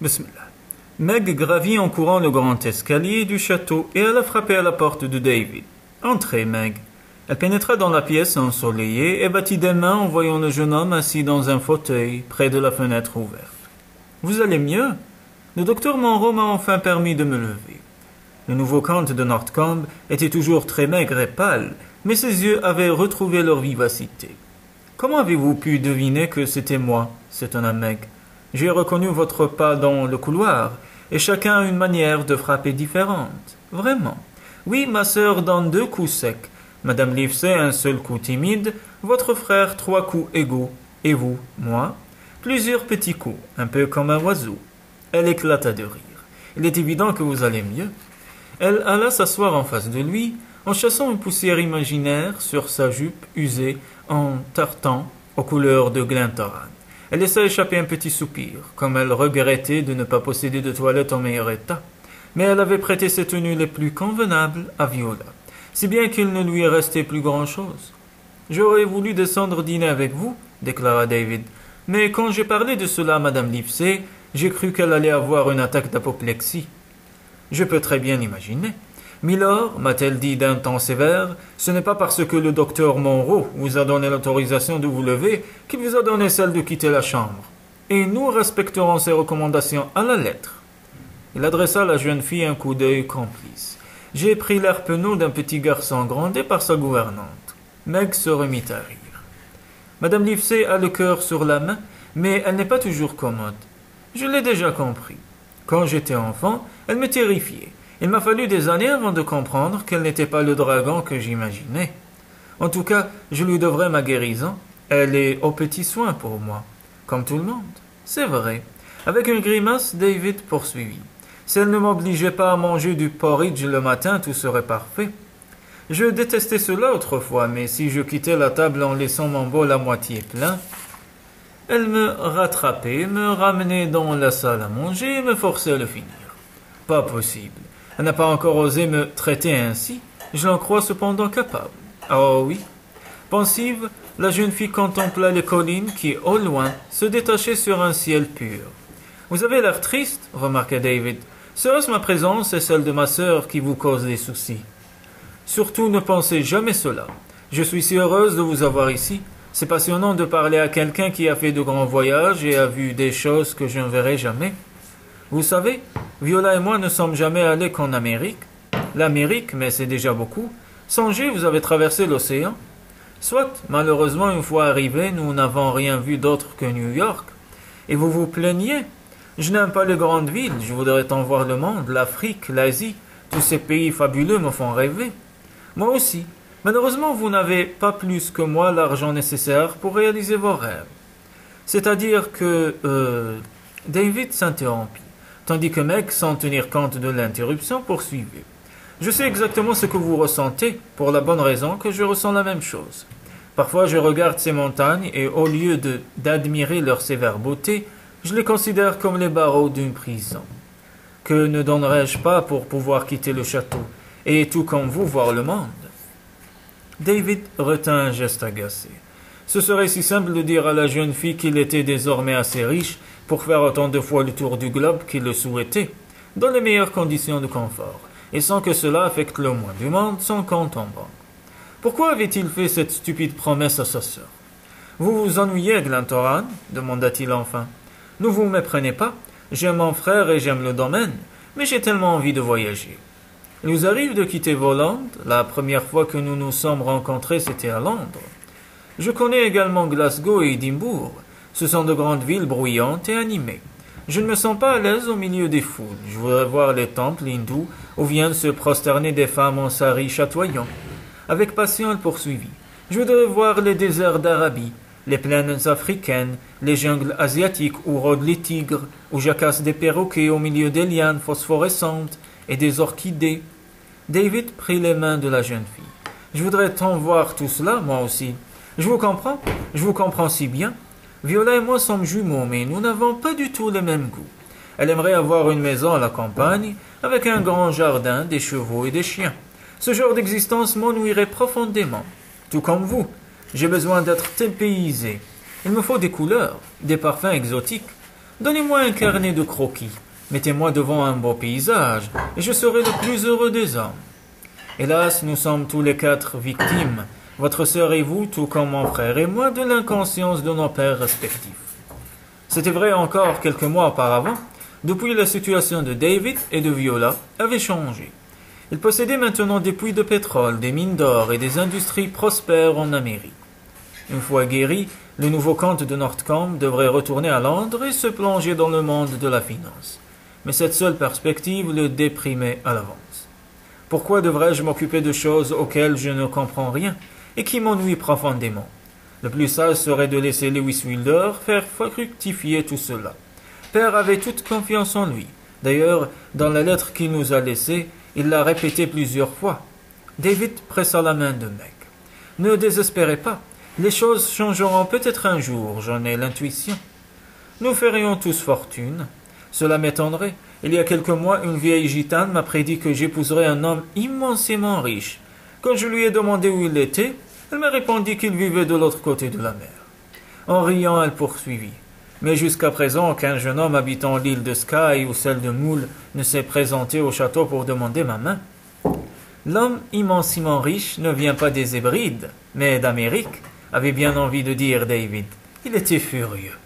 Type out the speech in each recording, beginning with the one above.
Bismillah. Meg gravit en courant le grand escalier du château et alla frapper à la porte de David. « Entrez, Meg. » Elle pénétra dans la pièce ensoleillée et battit des mains en voyant le jeune homme assis dans un fauteuil près de la fenêtre ouverte. « Vous allez mieux ?» Le docteur Monroe m'a enfin permis de me lever. Le nouveau comte de Northcombe était toujours très maigre et pâle, mais ses yeux avaient retrouvé leur vivacité. « Comment avez-vous pu deviner que c'était moi ?» s'étonna Meg. « J'ai reconnu votre pas dans le couloir, et chacun a une manière de frapper différente. Vraiment. Oui, ma sœur donne 2 coups secs, Madame Livesey un seul coup timide, votre frère 3 coups égaux, et vous, moi, plusieurs petits coups, un peu comme un oiseau. » Elle éclata de rire. « Il est évident que vous allez mieux. » Elle alla s'asseoir en face de lui, en chassant une poussière imaginaire sur sa jupe usée en tartan aux couleurs de Glentoran. Elle laissa échapper un petit soupir, comme elle regrettait de ne pas posséder de toilette en meilleur état. Mais elle avait prêté ses tenues les plus convenables à Viola, si bien qu'il ne lui restait plus grand-chose. « J'aurais voulu descendre dîner avec vous, » déclara David, « mais quand j'ai parlé de cela à Madame Livesey, j'ai cru qu'elle allait avoir une attaque d'apoplexie. » « Je peux très bien l'imaginer. Milord, m'a-t-elle dit d'un ton sévère, ce n'est pas parce que le docteur Monroe vous a donné l'autorisation de vous lever qu'il vous a donné celle de quitter la chambre. Et nous respecterons ses recommandations à la lettre. » Il adressa à la jeune fille un coup d'œil complice. J'ai pris l'air penaud d'un petit garçon grondé par sa gouvernante. Meg se remit à rire. Madame Livesey a le cœur sur la main, mais elle n'est pas toujours commode. Je l'ai déjà compris. Quand j'étais enfant, elle me terrifiait. Il m'a fallu des années avant de comprendre qu'elle n'était pas le dragon que j'imaginais. En tout cas, je lui devrais ma guérison. Elle est aux petits soins pour moi, comme tout le monde. C'est vrai. Avec une grimace, David poursuivit. Si elle ne m'obligeait pas à manger du porridge le matin, tout serait parfait. Je détestais cela autrefois, mais si je quittais la table en laissant mon bol à moitié plein, elle me rattrapait, me ramenait dans la salle à manger et me forçait à le finir. Pas possible. Elle n'a pas encore osé me traiter ainsi. Je l'en crois cependant capable. Oh oui. Pensive, la jeune fille contempla les collines qui, au loin, se détachaient sur un ciel pur. « Vous avez l'air triste, » remarqua David. « Serait-ce ma présence et celle de ma sœur qui vous causent des soucis? Surtout ne pensez jamais cela. Je suis si heureuse de vous avoir ici. C'est passionnant de parler à quelqu'un qui a fait de grands voyages et a vu des choses que je ne verrai jamais. Vous savez, Viola et moi ne sommes jamais allés qu'en Amérique. L'Amérique, mais c'est déjà beaucoup. Songez, vous avez traversé l'océan. Soit, malheureusement, une fois arrivés, nous n'avons rien vu d'autre que New York. Et vous vous plaignez? Je n'aime pas les grandes villes, je voudrais tant voir le monde, l'Afrique, l'Asie. Tous ces pays fabuleux me font rêver. Moi aussi. Malheureusement, vous n'avez pas plus que moi l'argent nécessaire pour réaliser vos rêves. C'est-à-dire que... David s'interrompit, tandis que Meg, sans tenir compte de l'interruption, poursuivait. Je sais exactement ce que vous ressentez, pour la bonne raison que je ressens la même chose. Parfois, je regarde ces montagnes et au lieu d'admirer leur sévère beauté, je les considère comme les barreaux d'une prison. Que ne donnerais-je pas pour pouvoir quitter le château, et tout comme vous voir le monde? David retint un geste agacé. Ce serait si simple de dire à la jeune fille qu'il était désormais assez riche pour faire autant de fois le tour du globe qu'il le souhaitait, dans les meilleures conditions de confort, et sans que cela affecte le moins du monde son compte en banque. Pourquoi avait-il fait cette stupide promesse à sa sœur? « Vous vous ennuyez, Glentoran ?» demanda-t-il enfin. « Ne vous méprenez pas, j'aime mon frère et j'aime le domaine, mais j'ai tellement envie de voyager. » Il nous arrive de quitter Voland. La première fois que nous nous sommes rencontrés, c'était à Londres. Je connais également Glasgow et Édimbourg. Ce sont de grandes villes bruyantes et animées. Je ne me sens pas à l'aise au milieu des foules. Je voudrais voir les temples hindous où viennent se prosterner des femmes en sari chatoyants. Avec passion, elle poursuivit. Je voudrais voir les déserts d'Arabie, les plaines africaines, les jungles asiatiques où rôdent les tigres, où jacassent des perroquets au milieu des lianes phosphorescentes et des orchidées. David prit les mains de la jeune fille. « Je voudrais tant voir tout cela, moi aussi. Je vous comprends si bien. Viola et moi sommes jumeaux, mais nous n'avons pas du tout les mêmes goûts. Elle aimerait avoir une maison à la campagne, avec un grand jardin, des chevaux et des chiens. Ce genre d'existence m'ennuierait profondément. Tout comme vous, j'ai besoin d'être dépaysé. Il me faut des couleurs, des parfums exotiques. Donnez-moi un carnet de croquis. Mettez-moi devant un beau paysage, et je serai le plus heureux des hommes. Hélas, nous sommes tous les quatre victimes, votre sœur et vous, tout comme mon frère et moi, de l'inconscience de nos pères respectifs. C'était vrai encore quelques mois auparavant, depuis la situation de David et de Viola avait changé. Ils possédaient maintenant des puits de pétrole, des mines d'or et des industries prospères en Amérique. Une fois guéri, le nouveau comte de Northcombe devrait retourner à Londres et se plonger dans le monde de la finance. Mais cette seule perspective le déprimait à l'avance. Pourquoi devrais-je m'occuper de choses auxquelles je ne comprends rien et qui m'ennuient profondément? Le plus sage serait de laisser Lewis Wilder faire fructifier tout cela. Père avait toute confiance en lui. D'ailleurs, dans la lettre qu'il nous a laissée, il l'a répété plusieurs fois. David pressa la main de Meg. Ne désespérez pas. Les choses changeront peut-être un jour, j'en ai l'intuition. Nous ferions tous fortune. Cela m'étonnerait. Il y a quelques mois, une vieille gitane m'a prédit que j'épouserais un homme immensément riche. Quand je lui ai demandé où il était, elle m'a répondu qu'il vivait de l'autre côté de la mer. En riant, elle poursuivit. Mais jusqu'à présent, aucun jeune homme habitant l'île de Skye ou celle de Moule ne s'est présenté au château pour demander ma main. L'homme immensément riche ne vient pas des Hébrides, mais d'Amérique, avait bien envie de dire David. Il était furieux.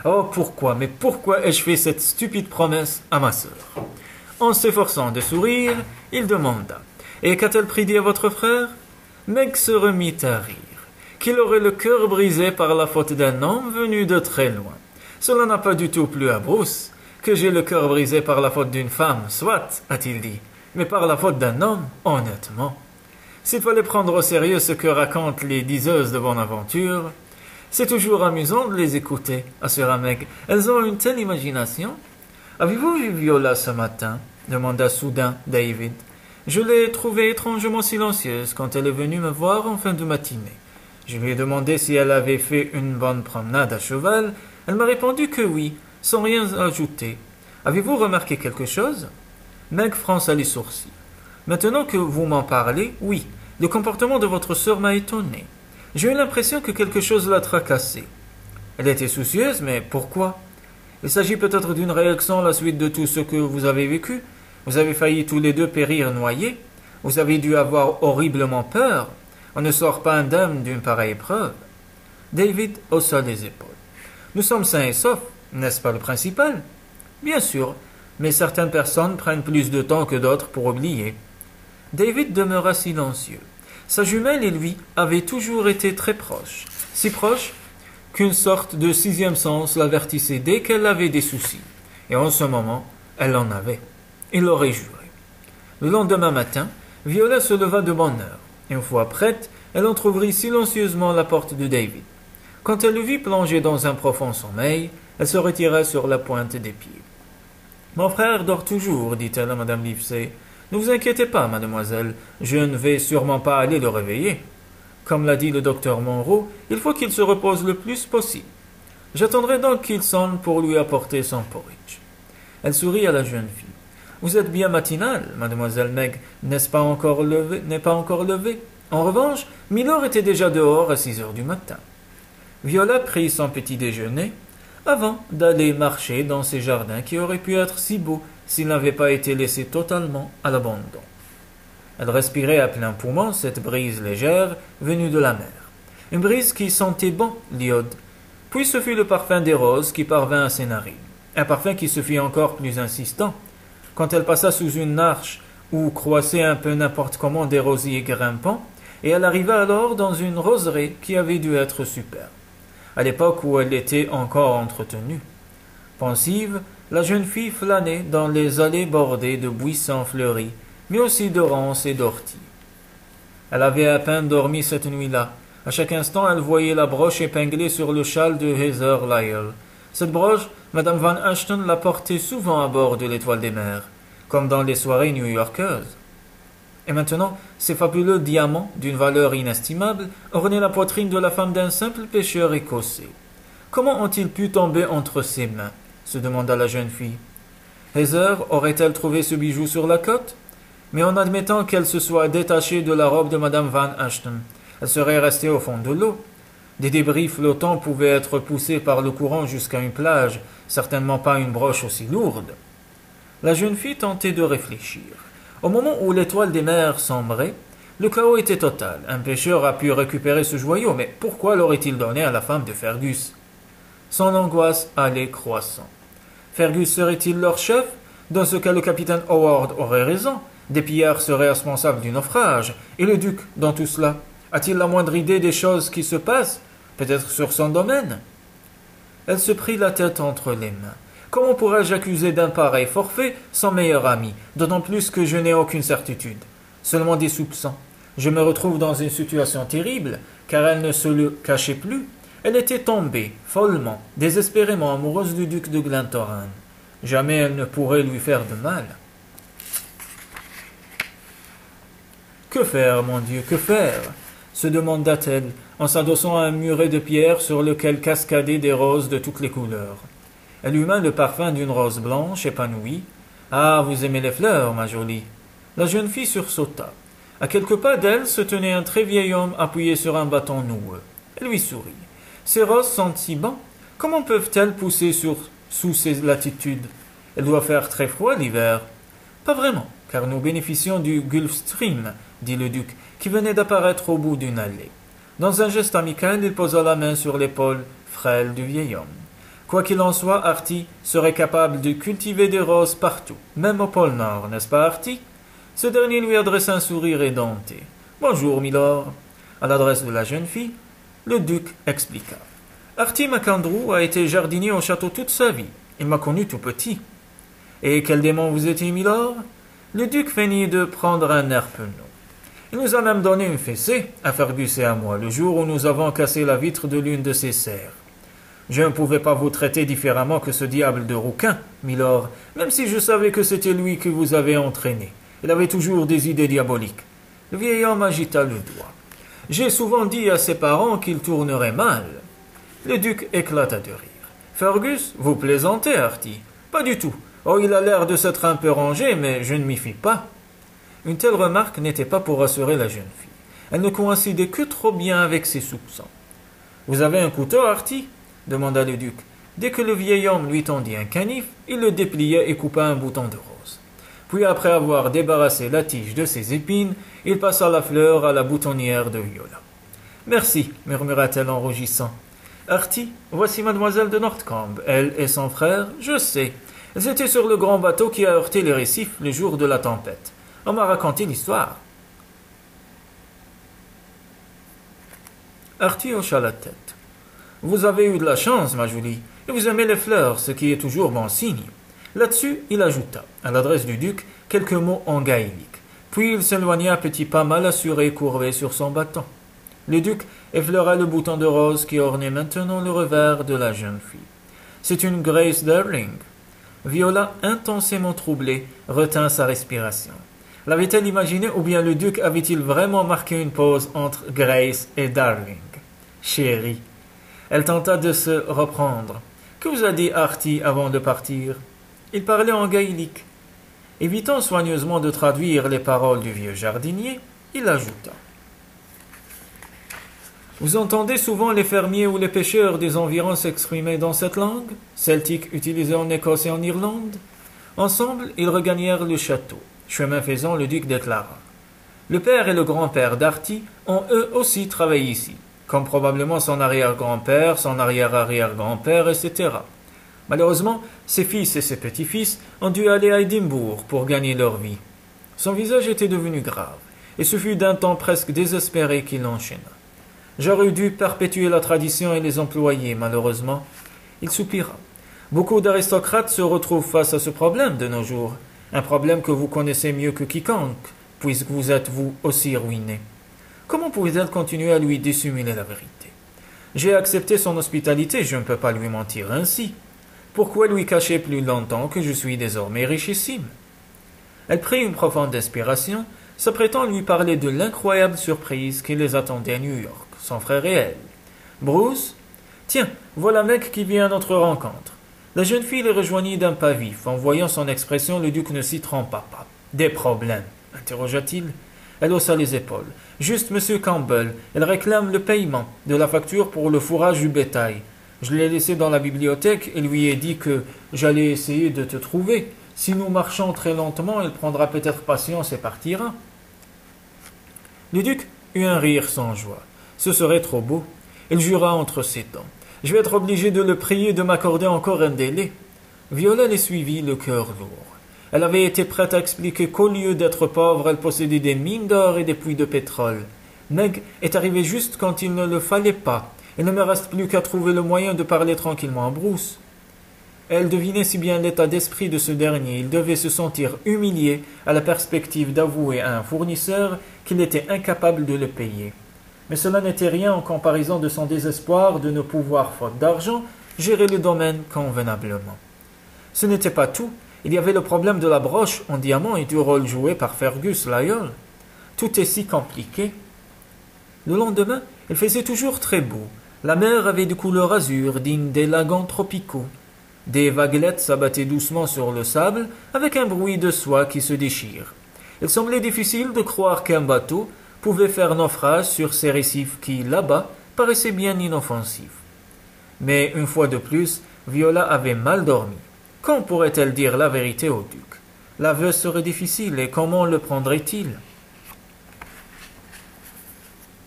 Oh, mais pourquoi ai-je fait cette stupide promesse à ma sœur? En s'efforçant de sourire, il demanda. Et qu'a-t-elle prédit à votre frère? Meg se remit à rire. Qu'il aurait le cœur brisé par la faute d'un homme venu de très loin. Cela n'a pas du tout plu à Bruce. Que j'ai le cœur brisé par la faute d'une femme, soit, a-t-il dit, mais par la faute d'un homme, honnêtement. S'il fallait prendre au sérieux ce que racontent les diseuses de bonne aventure, c'est toujours amusant de les écouter, assura Meg. Elles ont une telle imagination. Avez-vous vu Viola ce matin? Demanda soudain David. Je l'ai trouvée étrangement silencieuse quand elle est venue me voir en fin de matinée. Je lui ai demandé si elle avait fait une bonne promenade à cheval. Elle m'a répondu que oui, sans rien ajouter. Avez-vous remarqué quelque chose? Meg fronça les sourcils. Maintenant que vous m'en parlez, oui, le comportement de votre sœur m'a étonné. J'ai eu l'impression que quelque chose l'a tracassée. Elle était soucieuse, mais pourquoi? Il s'agit peut-être d'une réaction à la suite de tout ce que vous avez vécu. Vous avez failli tous les deux périr noyés. Vous avez dû avoir horriblement peur. On ne sort pas indemne d'une pareille épreuve. David haussa les épaules. Nous sommes sains et saufs, n'est-ce pas le principal? Bien sûr, mais certaines personnes prennent plus de temps que d'autres pour oublier. David demeura silencieux. Sa jumelle et lui avaient toujours été très proches, si proches qu'une sorte de sixième sens l'avertissait dès qu'elle avait des soucis. Et en ce moment, elle en avait. Il l'aurait juré. Le lendemain matin, Viola se leva de bonne heure. Une fois prête, elle entr'ouvrit silencieusement la porte de David. Quand elle le vit plonger dans un profond sommeil, elle se retira sur la pointe des pieds. « Mon frère dort toujours, dit-elle à Madame Livesey. Ne vous inquiétez pas, mademoiselle, je ne vais sûrement pas aller le réveiller. Comme l'a dit le docteur Monroe, il faut qu'il se repose le plus possible. J'attendrai donc qu'il sonne pour lui apporter son porridge. » Elle sourit à la jeune fille. « Vous êtes bien matinale, mademoiselle Meg, n'est pas encore levée. En revanche, Milord était déjà dehors à 6 heures du matin. » Viola prit son petit déjeuner avant d'aller marcher dans ces jardins qui auraient pu être si beaux s'ils n'avaient pas été laissés totalement à l'abandon. Elle respirait à plein poumon cette brise légère venue de la mer. Une brise qui sentait bon l'iode. Puis ce fut le parfum des roses qui parvint à ses narines. Un parfum qui se fit encore plus insistant quand elle passa sous une arche où croissaient un peu n'importe comment des rosiers grimpants, et elle arriva alors dans une roseraie qui avait dû être superbe, à l'époque où elle était encore entretenue. Pensive, la jeune fille flânait dans les allées bordées de buissons fleuris, mais aussi de ronces et d'orties. Elle avait à peine dormi cette nuit-là. À chaque instant, elle voyait la broche épinglée sur le châle de Heather Lyell. Cette broche, Madame Van Ashton la portait souvent à bord de l'Étoile des Mers, comme dans les soirées new-yorkaises. Et maintenant, ces fabuleux diamants, d'une valeur inestimable, ornaient la poitrine de la femme d'un simple pêcheur écossais. Comment ont-ils pu tomber entre ses mains? Se demanda la jeune fille. Heather aurait-elle trouvé ce bijou sur la côte? Mais en admettant qu'elle se soit détachée de la robe de Madame Van Ashton, elle serait restée au fond de l'eau. Des débris flottants pouvaient être poussés par le courant jusqu'à une plage, certainement pas une broche aussi lourde. La jeune fille tentait de réfléchir. Au moment où l'étoile des mers sombrait, le chaos était total. Un pêcheur a pu récupérer ce joyau, mais pourquoi l'aurait-il donné à la femme de Fergus? Son angoisse allait croissant. Fergus serait-il leur chef? Dans ce cas, le capitaine Howard aurait raison. Des pillards seraient responsables du naufrage. Et le duc, dans tout cela, a-t-il la moindre idée des choses qui se passent? Peut-être sur son domaine? Elle se prit la tête entre les mains. Comment pourrais-je accuser d'un pareil forfait son meilleur ami, d'autant plus que je n'ai aucune certitude, seulement des soupçons. Je me retrouve dans une situation terrible, car elle ne se le cachait plus. Elle était tombée, follement, désespérément amoureuse du duc de Glentoran. Jamais elle ne pourrait lui faire de mal. Que faire, mon Dieu, que faire? Se demanda-t-elle, en s'adossant à un muret de pierre sur lequel cascadaient des roses de toutes les couleurs. Elle huma le parfum d'une rose blanche épanouie. « Ah, vous aimez les fleurs, ma jolie !» La jeune fille sursauta. À quelques pas d'elle se tenait un très vieil homme appuyé sur un bâton noueux. Elle lui sourit. « Ces roses sont si bonnes. Comment peuvent-elles pousser sous ces latitudes? Elle doit faire très froid l'hiver. »« Pas vraiment, car nous bénéficions du Gulf Stream, » dit le duc, qui venait d'apparaître au bout d'une allée. Dans un geste amical, il posa la main sur l'épaule frêle du vieil homme. Quoi qu'il en soit, Artie serait capable de cultiver des roses partout, même au pôle Nord, n'est-ce pas, Artie? Ce dernier lui adressa un sourire édenté. « Bonjour, milord. » À l'adresse de la jeune fille, le duc expliqua. « Artie MacAndrew a été jardinier au château toute sa vie. Il m'a connu tout petit. »« Et quel démon vous étiez, milord ?» Le duc feignit de prendre un air penaud. « Il nous a même donné une fessée, à Fergus et à moi, le jour où nous avons cassé la vitre de l'une de ses serres. Je ne pouvais pas vous traiter différemment que ce diable de rouquin, milord, même si je savais que c'était lui qui vous avait entraîné. Il avait toujours des idées diaboliques. » Le vieil homme agita le doigt. « J'ai souvent dit à ses parents qu'il tournerait mal. » Le duc éclata de rire. « Fergus, vous plaisantez, Artie. »« Pas du tout. Oh, il a l'air de s'être un peu rangé, mais je ne m'y fie pas. » Une telle remarque n'était pas pour rassurer la jeune fille. Elle ne coïncidait que trop bien avec ses soupçons. « Vous avez un couteau, Artie ?» demanda le duc. Dès que le vieil homme lui tendit un canif, il le déplia et coupa un bouton de rose. Puis, après avoir débarrassé la tige de ses épines, il passa la fleur à la boutonnière de Viola. « Merci, murmura-t-elle en rougissant. « Artie, voici mademoiselle de Northcombe. Elle et son frère, je sais. Elles étaient sur le grand bateau qui a heurté les récifs le jour de la tempête. On m'a raconté l'histoire. » Artie hocha la tête. « Vous avez eu de la chance, ma jolie, et vous aimez les fleurs, ce qui est toujours bon signe. » Là-dessus, il ajouta, à l'adresse du duc, quelques mots en gaélique. Puis il s'éloigna à petits pas mal assurés courbés sur son bâton. Le duc effleura le bouton de rose qui ornait maintenant le revers de la jeune fille. « C'est une Grace Darling. » Viola, intensément troublée, retint sa respiration. L'avait-elle imaginé ou bien le duc avait-il vraiment marqué une pause entre Grace et Darling? Chérie. Elle tenta de se reprendre. « Que vous a dit Artie avant de partir ?» Il parlait en gaélique. Évitant soigneusement de traduire les paroles du vieux jardinier, il ajouta. « Vous entendez souvent les fermiers ou les pêcheurs des environs s'exprimer dans cette langue, celtique utilisée en Écosse et en Irlande ?» Ensemble, ils regagnèrent le château. Chemin faisant, le duc déclara. « Le père et le grand-père d'Artie ont eux aussi travaillé ici, comme probablement son arrière-grand-père, son arrière-arrière-grand-père, etc. Malheureusement, ses fils et ses petits-fils ont dû aller à Édimbourg pour gagner leur vie. » Son visage était devenu grave, et ce fut d'un ton presque désespéré qu'il enchaîna. « J'aurais dû perpétuer la tradition et les employer, malheureusement. » Il soupira. « Beaucoup d'aristocrates se retrouvent face à ce problème de nos jours, un problème que vous connaissez mieux que quiconque, puisque vous êtes vous aussi ruiné. Comment pouvez-elle continuer à lui dissimuler la vérité? J'ai accepté son hospitalité, je ne peux pas lui mentir ainsi. Pourquoi lui cacher plus longtemps que je suis désormais richissime? » Elle prit une profonde inspiration, s'apprêtant à lui parler de l'incroyable surprise qui les attendait à New York, son frère et elle. « Bruce? Tiens, voilà mec qui vient à notre rencontre. » La jeune fille les rejoignit d'un pas vif. En voyant son expression, le duc ne s'y trompa pas. « Des problèmes ?» interrogea-t-il. « Elle haussa les épaules. Juste, monsieur Campbell, elle réclame le paiement de la facture pour le fourrage du bétail. Je l'ai laissé dans la bibliothèque et lui ai dit que j'allais essayer de te trouver. Si nous marchons très lentement, elle prendra peut-être patience et partira. Le duc eut un rire sans joie. Ce serait trop beau. Il jura entre ses dents. Je vais être obligé de le prier de m'accorder encore un délai. Viola les suivit, le cœur lourd. Elle avait été prête à expliquer qu'au lieu d'être pauvre, elle possédait des mines d'or et des puits de pétrole. Meg est arrivé juste quand il ne le fallait pas. Il ne me reste plus qu'à trouver le moyen de parler tranquillement à Bruce. Elle devinait si bien l'état d'esprit de ce dernier. Il devait se sentir humilié à la perspective d'avouer à un fournisseur qu'il était incapable de le payer. Mais cela n'était rien en comparaison de son désespoir de ne pouvoir, faute d'argent, gérer le domaine convenablement. Ce n'était pas tout. Il y avait le problème de la broche en diamant et du rôle joué par Fergus Lyall. Tout est si compliqué. Le lendemain, il faisait toujours très beau. La mer avait de couleur azur, digne des lagons tropicaux. Des vaguelettes s'abattaient doucement sur le sable, avec un bruit de soie qui se déchire. Il semblait difficile de croire qu'un bateau pouvait faire naufrage sur ces récifs qui, là-bas, paraissaient bien inoffensifs. Mais, une fois de plus, Viola avait mal dormi. Quand pourrait-elle dire la vérité au duc? L'aveu serait difficile, et comment le prendrait-il?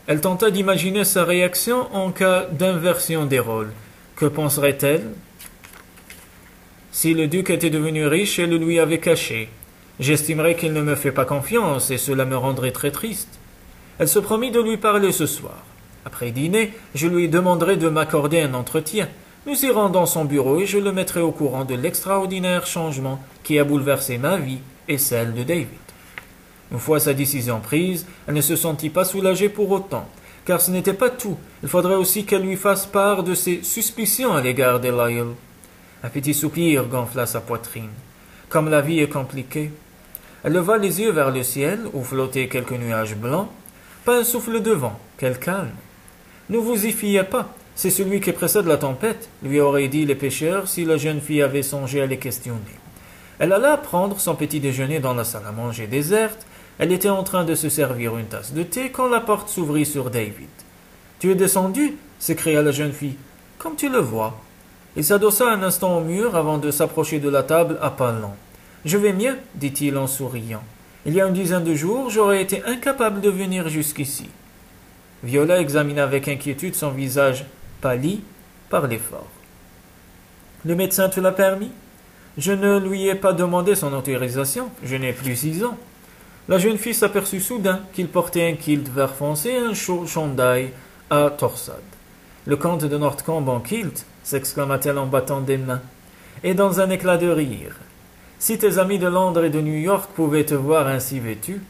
Elle tenta d'imaginer sa réaction en cas d'inversion des rôles. Que penserait-elle? Si le duc était devenu riche, elle le lui avait caché. J'estimerais qu'il ne me fait pas confiance, et cela me rendrait très triste. Elle se promit de lui parler ce soir. Après dîner, je lui demanderai de m'accorder un entretien. Nous irons dans son bureau et je le mettrai au courant de l'extraordinaire changement qui a bouleversé ma vie et celle de David. Une fois sa décision prise, elle ne se sentit pas soulagée pour autant, car ce n'était pas tout. Il faudrait aussi qu'elle lui fasse part de ses suspicions à l'égard de Lyall. Un petit soupir gonfla sa poitrine. Comme la vie est compliquée. Elle leva les yeux vers le ciel, où flottaient quelques nuages blancs. Pas un souffle de vent, quel calme. Ne vous y fiez pas. C'est celui qui précède la tempête, lui auraient dit les pêcheurs si la jeune fille avait songé à les questionner. Elle alla prendre son petit déjeuner dans la salle à manger déserte. Elle était en train de se servir une tasse de thé quand la porte s'ouvrit sur David. « Tu es descendu » s'écria la jeune fille. « Comme tu le vois. » Il s'adossa un instant au mur avant de s'approcher de la table à pas lents. « Je vais mieux, dit-il en souriant. Il y a une dizaine de jours, j'aurais été incapable de venir jusqu'ici. » Viola examina avec inquiétude son visage pâli par l'effort. « Le médecin te l'a permis ?»« Je ne lui ai pas demandé son autorisation. Je n'ai plus 6 ans. » La jeune fille s'aperçut soudain qu'il portait un kilt vert foncé et un chaud chandail à torsade. « Le comte de Northcombe en kilt » s'exclama-t-elle en battant des mains, et dans un éclat de rire. « Si tes amis de Londres et de New York pouvaient te voir ainsi vêtu,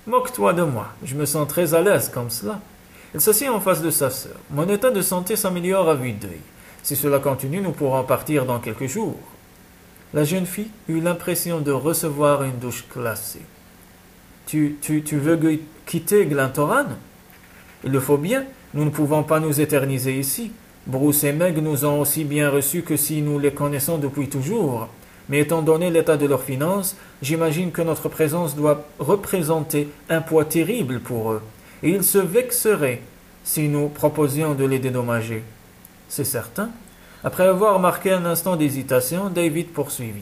moque-toi de moi, je me sens très à l'aise comme cela. » Elle s'assit en face de sa sœur. « Mon état de santé s'améliore à vue d'œil. Si cela continue, nous pourrons partir dans quelques jours. » La jeune fille eut l'impression de recevoir une douche glacée. Tu veux quitter Glentoran? Il le faut bien, nous ne pouvons pas nous éterniser ici. Bruce et Meg nous ont aussi bien reçus que si nous les connaissons depuis toujours. Mais étant donné l'état de leurs finances, j'imagine que notre présence doit représenter un poids terrible pour eux. Et ils se vexeraient si nous proposions de les dédommager. C'est certain. Après avoir marqué un instant d'hésitation, David poursuivit.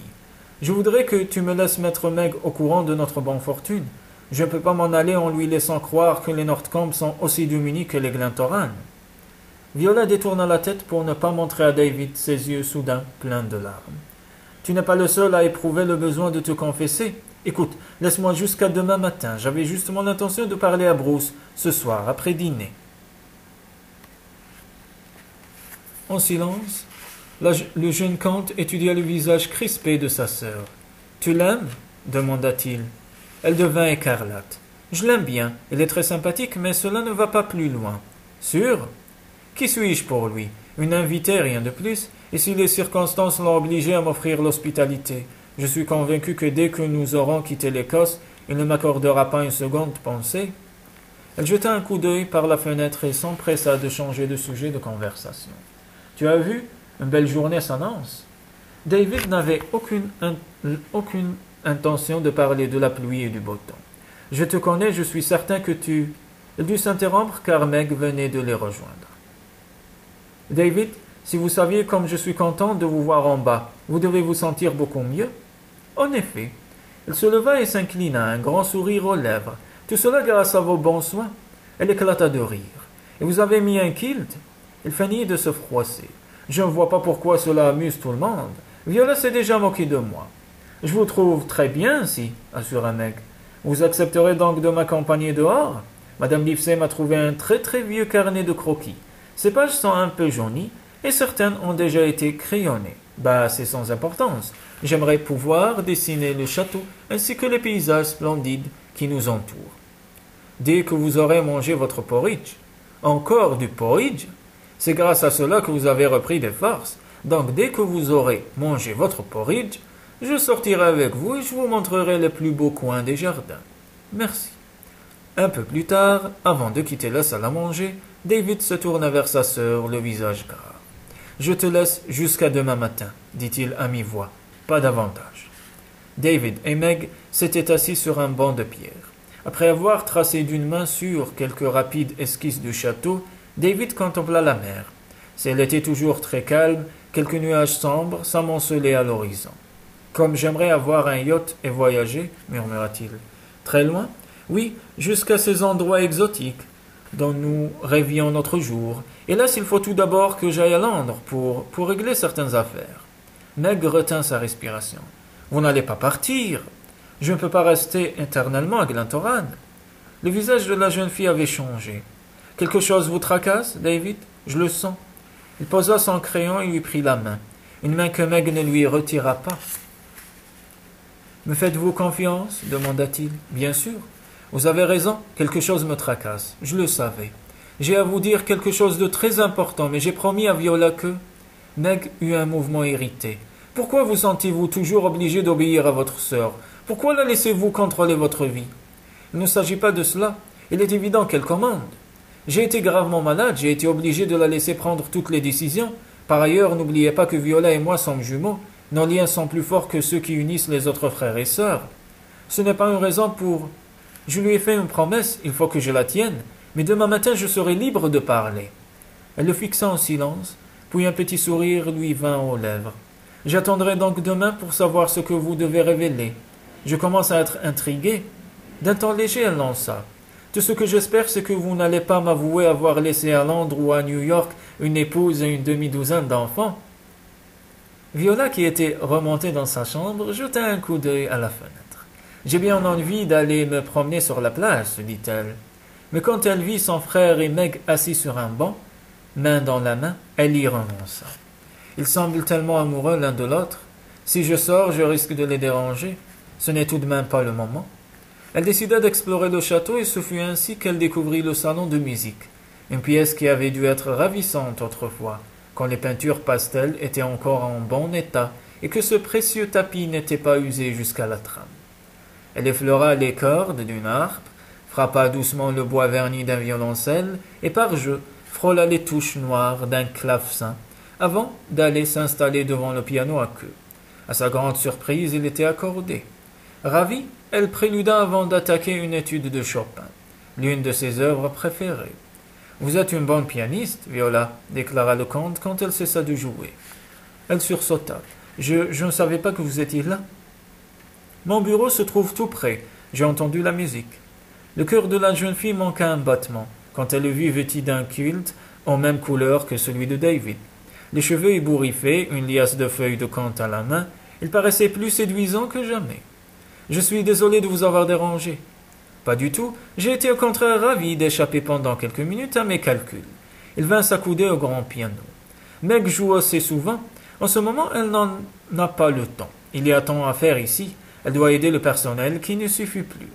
Je voudrais que tu me laisses mettre Meg au courant de notre bonne fortune. Je ne peux pas m'en aller en lui laissant croire que les Northcombe sont aussi démunis que les Glentoran. Viola détourna la tête pour ne pas montrer à David ses yeux soudain pleins de larmes. Tu n'es pas le seul à éprouver le besoin de te confesser. Écoute, laisse-moi jusqu'à demain matin. J'avais justement l'intention de parler à Bruce ce soir, après dîner. En silence, le jeune comte étudia le visage crispé de sa sœur. « Tu l'aimes » demanda-t-il. Elle devint écarlate. « Je l'aime bien. Il est très sympathique, mais cela ne va pas plus loin. »« Sûr ? Qui suis-je pour lui? Une invitée, rien de plus. Et si les circonstances l'ont obligé à m'offrir l'hospitalité, je suis convaincu que dès que nous aurons quitté l'Écosse, il ne m'accordera pas une seconde pensée. » Elle jeta un coup d'œil par la fenêtre et s'empressa de changer de sujet de conversation. « Tu as vu? Une belle journée s'annonce. » David n'avait aucune intention de parler de la pluie et du beau temps. Je te connais, je suis certain que tu... Il dut s'interrompre car Meg venait de les rejoindre. David, si vous saviez comme je suis content de vous voir en bas, vous devez vous sentir beaucoup mieux. En effet, il se leva et s'inclina, un grand sourire aux lèvres. Tout cela grâce à vos bons soins. Elle éclata de rire. Et vous avez mis un kilt? Il feignit de se froisser. Je ne vois pas pourquoi cela amuse tout le monde. Viola s'est déjà moquée de moi. Je vous trouve très bien ici, assura Meg. Vous accepterez donc de m'accompagner dehors? Madame Livesey m'a trouvé un très très vieux carnet de croquis. Ces pages sont un peu jaunies et certaines ont déjà été crayonnées. Bah, c'est sans importance. J'aimerais pouvoir dessiner le château ainsi que les paysages splendides qui nous entourent. Dès que vous aurez mangé votre porridge. Encore du porridge? C'est grâce à cela que vous avez repris des forces. Donc dès que vous aurez mangé votre porridge, je sortirai avec vous et je vous montrerai les plus beaux coins des jardins. Merci. Un peu plus tard, avant de quitter la salle à manger, David se tourna vers sa sœur, le visage grave. « Je te laisse jusqu'à demain matin, dit-il à mi-voix, pas davantage. » David et Meg s'étaient assis sur un banc de pierre. Après avoir tracé d'une main sûre quelques rapides esquisses du château, David contempla la mer. Si elle était toujours très calme, quelques nuages sombres s'amoncelaient à l'horizon. « Comme j'aimerais avoir un yacht et voyager, murmura-t-il. Très loin? Oui, jusqu'à ces endroits exotiques dont nous rêvions l'autre jour. Hélas, il faut tout d'abord que j'aille à Londres pour régler certaines affaires. » Meg retint sa respiration. « Vous n'allez pas partir? Je ne peux pas rester éternellement à Glentoran. » Le visage de la jeune fille avait changé. « Quelque chose vous tracasse, David? Je le sens. » Il posa son crayon et lui prit la main. Une main que Meg ne lui retira pas. « Me faites-vous confiance? Demanda-t-il. « Bien sûr. Vous avez raison, quelque chose me tracasse. Je le savais. J'ai à vous dire quelque chose de très important, mais j'ai promis à Viola que... » Meg eut un mouvement irrité. « Pourquoi vous sentez-vous toujours obligé d'obéir à votre sœur? Pourquoi la laissez-vous contrôler votre vie? » Il ne s'agit pas de cela. Il est évident qu'elle commande. J'ai été gravement malade, j'ai été obligé de la laisser prendre toutes les décisions. Par ailleurs, n'oubliez pas que Viola et moi sommes jumeaux. Nos liens sont plus forts que ceux qui unissent les autres frères et sœurs. Ce n'est pas une raison pour... Je lui ai fait une promesse, il faut que je la tienne, mais demain matin je serai libre de parler. Elle le fixa en silence, puis un petit sourire lui vint aux lèvres. J'attendrai donc demain pour savoir ce que vous devez révéler. Je commence à être intrigué. D'un ton léger, elle lança. Tout ce que j'espère, c'est que vous n'allez pas m'avouer avoir laissé à Londres ou à New York une épouse et une demi-douzaine d'enfants. Viola, qui était remontée dans sa chambre, jeta un coup d'œil à la fenêtre. J'ai bien envie d'aller me promener sur la plage, se dit-elle. Mais quand elle vit son frère et Meg assis sur un banc, main dans la main, elle y renonça. Ils semblent tellement amoureux l'un de l'autre. Si je sors, je risque de les déranger. Ce n'est tout de même pas le moment. Elle décida d'explorer le château et ce fut ainsi qu'elle découvrit le salon de musique, une pièce qui avait dû être ravissante autrefois, quand les peintures pastel étaient encore en bon état et que ce précieux tapis n'était pas usé jusqu'à la trame. Elle effleura les cordes d'une harpe, frappa doucement le bois verni d'un violoncelle et par jeu frôla les touches noires d'un clavecin avant d'aller s'installer devant le piano à queue. À sa grande surprise, il était accordé. Ravie, elle préluda avant d'attaquer une étude de Chopin, l'une de ses œuvres préférées. « Vous êtes une bonne pianiste, Viola, » déclara le comte quand elle cessa de jouer. Elle sursauta. « Je ne savais pas que vous étiez là. » « Mon bureau se trouve tout près. J'ai entendu la musique. » Le cœur de la jeune fille manqua un battement quand elle le vit vêti d'un kilt en même couleur que celui de David. Les cheveux ébouriffés, une liasse de feuilles de conte à la main, il paraissait plus séduisant que jamais. « Je suis désolé de vous avoir dérangé. »« Pas du tout. J'ai été au contraire ravi d'échapper pendant quelques minutes à mes calculs. » Il vint s'accouder au grand piano. Meg joue assez souvent. En ce moment, elle n'en a pas le temps. Il y a tant à faire ici. Elle doit aider le personnel qui ne suffit plus.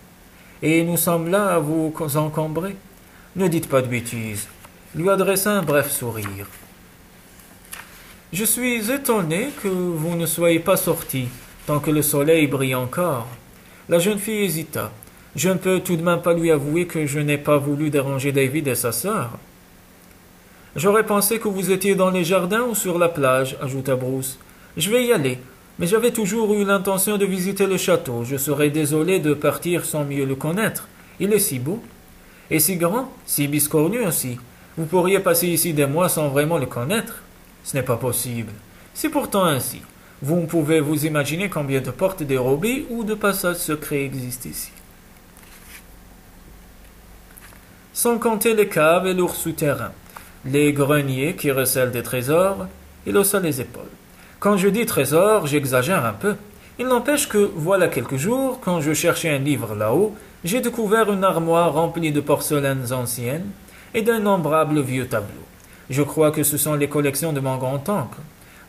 Et nous sommes là à vous encombrer. Ne dites pas de bêtises. Il lui adressa un bref sourire. Je suis étonné que vous ne soyez pas sorti tant que le soleil brille encore. La jeune fille hésita. Je ne peux tout de même pas lui avouer que je n'ai pas voulu déranger David et sa sœur. J'aurais pensé que vous étiez dans les jardins ou sur la plage, ajouta Bruce. Je vais y aller. Mais j'avais toujours eu l'intention de visiter le château. Je serais désolé de partir sans mieux le connaître. Il est si beau. Et si grand, si biscornu aussi. Vous pourriez passer ici des mois sans vraiment le connaître. Ce n'est pas possible. C'est pourtant ainsi. Vous pouvez vous imaginer combien de portes dérobées ou de passages secrets existent ici. Sans compter les caves et l'ours souterrain, les greniers qui recèlent des trésors, il haussa les épaules. Quand je dis trésor, j'exagère un peu. Il n'empêche que, voilà quelques jours, quand je cherchais un livre là-haut, j'ai découvert une armoire remplie de porcelaines anciennes et d'innombrables vieux tableaux. Je crois que ce sont les collections de mon grand-oncle.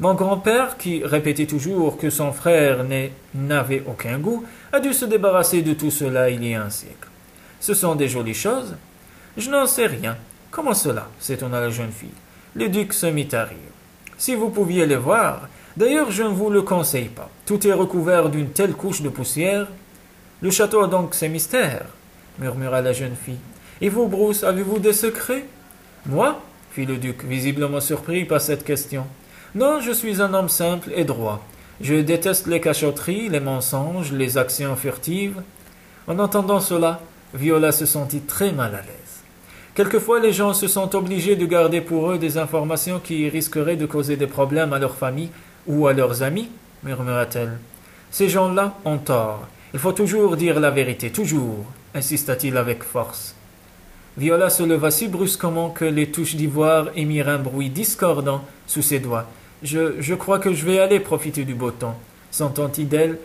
Mon grand-père, qui répétait toujours que son frère n'avait aucun goût, a dû se débarrasser de tout cela il y a un siècle. Ce sont des jolies choses? Je n'en sais rien. Comment cela? S'étonna la jeune fille. Le duc se mit à rire. Si vous pouviez les voir, d'ailleurs je ne vous le conseille pas. Tout est recouvert d'une telle couche de poussière. Le château a donc ses mystères, murmura la jeune fille. Et vous, Bruce, avez-vous des secrets? Moi? Fit le duc, visiblement surpris par cette question. Non, je suis un homme simple et droit. Je déteste les cachotteries, les mensonges, les actions furtives. En entendant cela, Viola se sentit très mal à l'aise. Quelquefois, les gens se sont obligés de garder pour eux des informations qui risqueraient de causer des problèmes à leur famille ou à leurs amis, murmura-t-elle. Ces gens-là ont tort. Il faut toujours dire la vérité, toujours, insista-t-il avec force. Viola se leva si brusquement que les touches d'ivoire émirent un bruit discordant sous ses doigts. Je crois que je vais aller profiter du beau temps, s'entendit-elle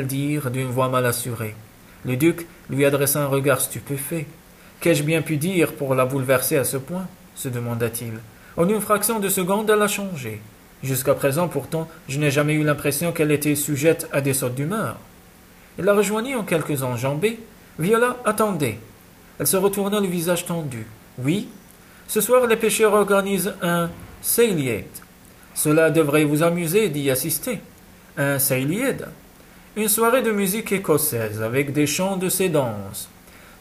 dire d'une voix mal assurée. Le duc lui adressa un regard stupéfait. Qu'ai-je bien pu dire pour la bouleverser à ce point? Se demanda-t-il. En une fraction de seconde, elle a changé. Jusqu'à présent, pourtant, je n'ai jamais eu l'impression qu'elle était sujette à des sautes d'humeur. Il la rejoignit en quelques enjambées. Viola attendait. Elle se retourna le visage tendu. Oui, ce soir les pêcheurs organisent un Seiliade. Cela devrait vous amuser d'y assister. Un Seiliade? Une soirée de musique écossaise avec des chants de ces danses.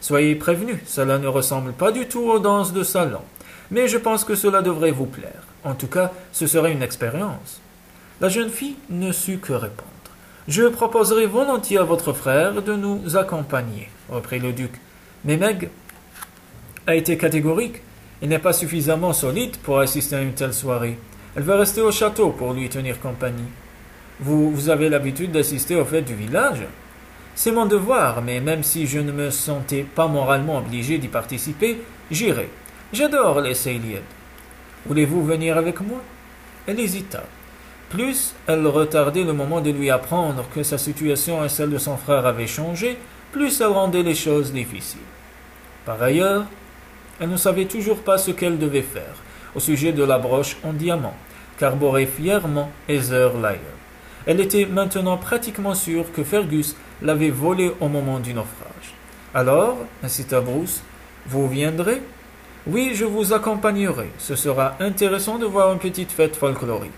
Soyez prévenus, cela ne ressemble pas du tout aux danses de salon, mais je pense que cela devrait vous plaire. En tout cas, ce serait une expérience. La jeune fille ne sut que répondre. Je proposerai volontiers à votre frère de nous accompagner, reprit le duc. Mais Meg a été catégorique. Il n'est pas suffisamment solide pour assister à une telle soirée. Elle va rester au château pour lui tenir compagnie. Vous avez l'habitude d'assister aux fêtes du village? C'est mon devoir, mais même si je ne me sentais pas moralement obligé d'y participer, j'irai. J'adore les Seiliades. Voulez-vous venir avec moi? Elle hésita. Plus elle retardait le moment de lui apprendre que sa situation et celle de son frère avaient changé, plus elle rendait les choses difficiles. Par ailleurs, elle ne savait toujours pas ce qu'elle devait faire au sujet de la broche en diamant, qu'arborait fièrement Heather Lyer. Elle était maintenant pratiquement sûre que Fergus l'avait volée au moment du naufrage. Alors, incita Bruce, vous viendrez? Oui, je vous accompagnerai. Ce sera intéressant de voir une petite fête folklorique.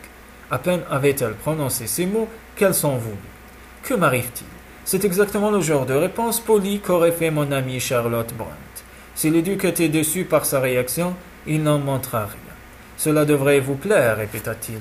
À peine avait-elle prononcé ces mots qu'elle s'en voulut. Que m'arrive-t-il? C'est exactement le genre de réponse polie qu'aurait fait mon amie Charlotte Brent. Si le duc était déçu par sa réaction, il n'en montra rien. Cela devrait vous plaire, répéta-t-il.